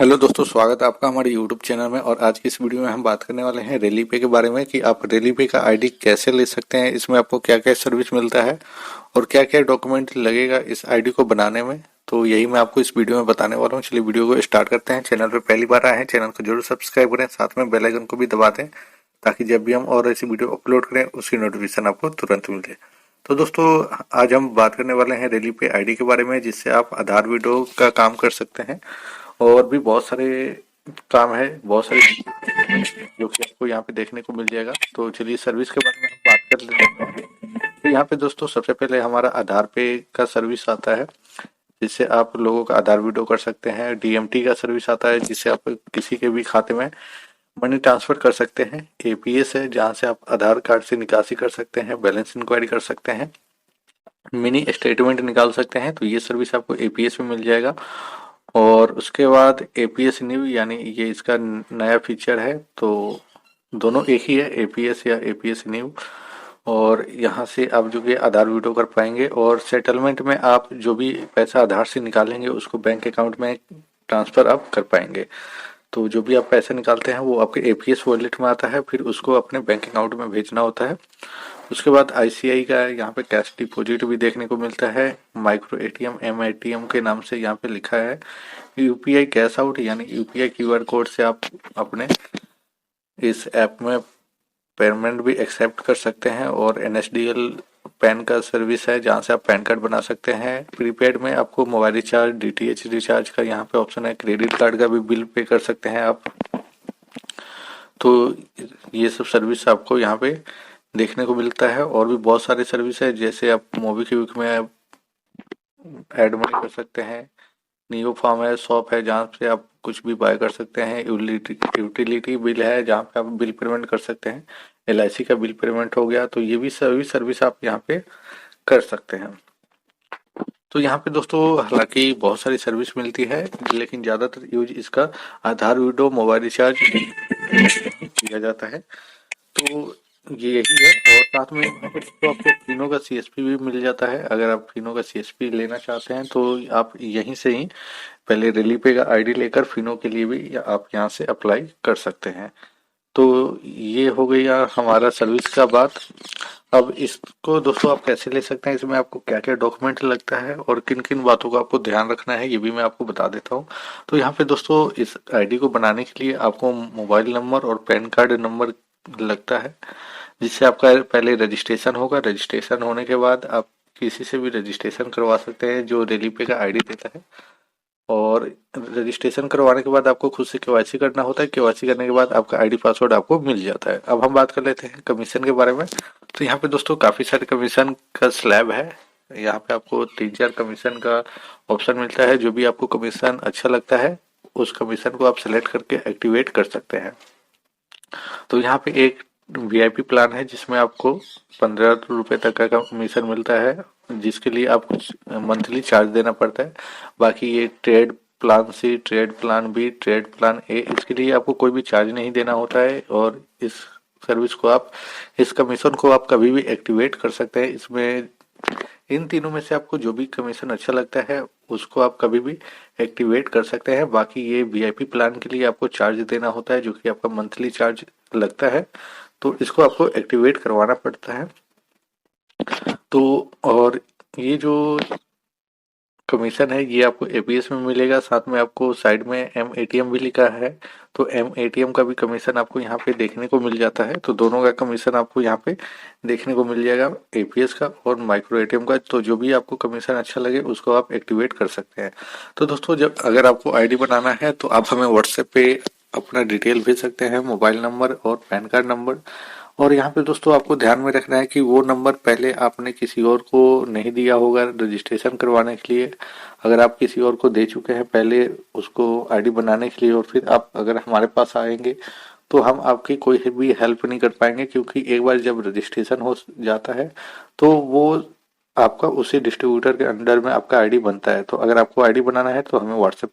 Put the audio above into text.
Hello दोस्तों, स्वागत है आपका हमारे यूट्यूब चैनल में। और आज की इस वीडियो में हम बात करने वाले हैं रेलीपे के बारे में कि आप रेलीपे का आईडी कैसे ले सकते हैं, इसमें आपको क्या क्या सर्विस मिलता है और क्या क्या डॉक्यूमेंट लगेगा इस आईडी को बनाने में। तो यही मैं आपको इस वीडियो में बताने वाला हूँ। चलिए वीडियो को स्टार्ट करते हैं। चैनल पर पहली बार आए हैं, चैनल को जरूर सब्सक्राइब करें, साथ में बेल आइकन को भी दबा दें ताकि जब भी हम और ऐसी वीडियो अपलोड करें उसकी नोटिफिकेशन आपको तुरंत मिले। तो दोस्तों, आज हम बात करने वाले हैं रेलीपे आईडी के बारे में, जिससे आप आधार वीडियो का काम कर सकते हैं और भी बहुत सारे काम है, बहुत सारे जो कि आपको यहाँ पे देखने को मिल जाएगा। तो चलिए सर्विस के बारे में हम बात कर लेते हैं। तो यहाँ पे दोस्तों सबसे पहले हमारा आधार पे का सर्विस आता है, जिससे आप लोगों का आधार वीडियो कर सकते हैं। डीएमटी का सर्विस आता है, जिससे आप किसी के भी खाते में मनी ट्रांसफर कर सकते हैं। एपीएस है, जहाँ से आप आधार कार्ड से निकासी कर सकते हैं, बैलेंस इंक्वायरी कर सकते हैं, मिनी स्टेटमेंट निकाल सकते हैं। तो ये सर्विस आपको एपीएस में मिल जाएगा। और उसके बाद एपीएस न्यू, यानी ये इसका नया फीचर है। तो दोनों एक ही है, एपीएस या एपीएस न्यू। और यहाँ से आप जो कि आधार वीडियो कर पाएंगे और सेटलमेंट में आप जो भी पैसा आधार से निकालेंगे उसको बैंक अकाउंट में ट्रांसफर आप कर पाएंगे। तो जो भी आप पैसे निकालते हैं वो आपके एपीएस वॉलेट में आता है, फिर उसको अपने बैंक अकाउंट में भेजना होता है। उसके बाद आईसीआई का यहाँ पे कैश डिपॉजिट भी देखने को मिलता है। माइक्रो एटीएम, एम एटीएम के नाम से यहाँ पे लिखा है। यूपीआई कैश आउट, यानी यूपीआई क्यूआर कोड से आप अपने इस ऐप में पेमेंट भी एक्सेप्ट कर सकते हैं। और एनएसडीएल पैन का सर्विस है, जहाँ से आप पैन कार्ड बना सकते हैं। प्रीपेड में आपको मोबाइल रिचार्ज, डीटीएच रिचार्ज का यहाँ पे ऑप्शन है। क्रेडिट कार्ड का भी बिल पे कर सकते हैं आप। तो ये सब सर्विस आपको यहाँ पे देखने को मिलता है। और भी बहुत सारे सर्विस है, जैसे आप मोबीक्विक में ऐड मनी कर सकते हैं। नियो फार्म है, शॉप है, जहाँ से आप कुछ भी बाय कर सकते हैं। यूटिलिटी बिल है, जहाँ पे आप बिल पेमेंट कर सकते हैं। एलआईसी का बिल पेमेंट हो गया। तो ये भी सर्विस आप यहाँ पे कर सकते हैं। तो यहाँ पे दोस्तों हालांकि बहुत सारी सर्विस मिलती है, लेकिन ज़्यादातर यूज इसका आधार वीडियो, मोबाइल रिचार्ज किया जाता है। तो ये यही है। और साथ में यहाँ पे तो आपको फिनो का सीएसपी भी मिल जाता है। अगर आप फिनो का सीएसपी लेना चाहते हैं तो आप यहीं से ही पहले रेलीपे का आईडी लेकर फिनो के लिए भी आप यहाँ से अप्लाई कर सकते हैं। तो ये हो गई हमारा सर्विस का बात। अब इसको दोस्तों आप कैसे ले सकते हैं, इसमें आपको क्या क्या डॉक्यूमेंट लगता है और किन किन बातों का आपको ध्यान रखना है, ये भी मैं आपको बता देता हूँ। तो यहाँ पे दोस्तों इस आईडी को बनाने के लिए आपको मोबाइल नंबर और पैन कार्ड नंबर लगता है, जिससे आपका पहले रजिस्ट्रेशन होगा। रजिस्ट्रेशन होने के बाद आप किसी से भी रजिस्ट्रेशन करवा सकते हैं जो रेलीपे का आईडी देता है। और रजिस्ट्रेशन करवाने के बाद आपको खुद से केवाईसी करना होता है। केवाईसी करने के बाद आपका आईडी पासवर्ड आपको मिल जाता है। अब हम बात कर लेते हैं कमीशन के बारे में। तो यहाँ पे दोस्तों काफी सारे कमीशन का स्लैब है। यहाँ पे आपको 3-4 कमीशन का ऑप्शन मिलता है। जो भी आपको कमीशन अच्छा लगता है उस कमीशन को आप सेलेक्ट करके एक्टिवेट कर सकते हैं। तो यहाँ पे एक वीआईपी प्लान है, जिसमें आपको 15 रुपए तक का कमीशन मिलता है, जिसके लिए आप कुछ मंथली चार्ज देना पड़ता है। बाकी ये trade plan C, trade plan B, trade plan A, इसके लिए आपको कोई भी चार्ज नहीं देना होता है। और इस सर्विस को आप, इस कमीशन को आप कभी भी एक्टिवेट कर सकते हैं। इसमें इन तीनों में से आपको जो भी कमीशन अच्छा लगता है उसको आप कभी भी एक्टिवेट कर सकते हैं। बाकी ये वीआईपी प्लान के लिए आपको चार्ज देना होता है, जो कि आपका मंथली चार्ज लगता है। तो इसको आपको एक्टिवेट करवाना पड़ता है। तो और ये जो कमीशन है ये आपको एपीएस में मिलेगा। साथ में आपको साइड में एम एटीएम भी लिखा है। तो एम एटीएम का भी कमीशन आपको यहाँ पे देखने को मिल जाता है। तो दोनों का कमीशन आपको यहाँ पे देखने को मिल जाएगा, एपीएस का और माइक्रो एटीएम का। तो जो भी आपको कमीशन अच्छा लगे उसको आप एक्टिवेट कर सकते हैं। तो दोस्तों जब अगर आपको आईडी बनाना है तो आप हमें व्हाट्सएप पे अपना डिटेल भेज सकते हैं, मोबाइल नंबर और पैन कार्ड नंबर। और यहाँ पे दोस्तों आपको ध्यान में रखना है कि वो नंबर पहले आपने किसी और को नहीं दिया होगा रजिस्ट्रेशन करवाने के लिए। अगर आप किसी और को दे चुके हैं पहले उसको आईडी बनाने के लिए और फिर आप अगर हमारे पास आएंगे तो हम आपकी कोई भी हेल्प नहीं कर पाएंगे, क्योंकि एक बार जब रजिस्ट्रेशन हो जाता है तो वो आपका उसी डिस्ट्रीब्यूटर के अंडर में आपका आईडी बनता है। तो अगर आपको आईडी बनाना है तो हमें व्हाट्सएप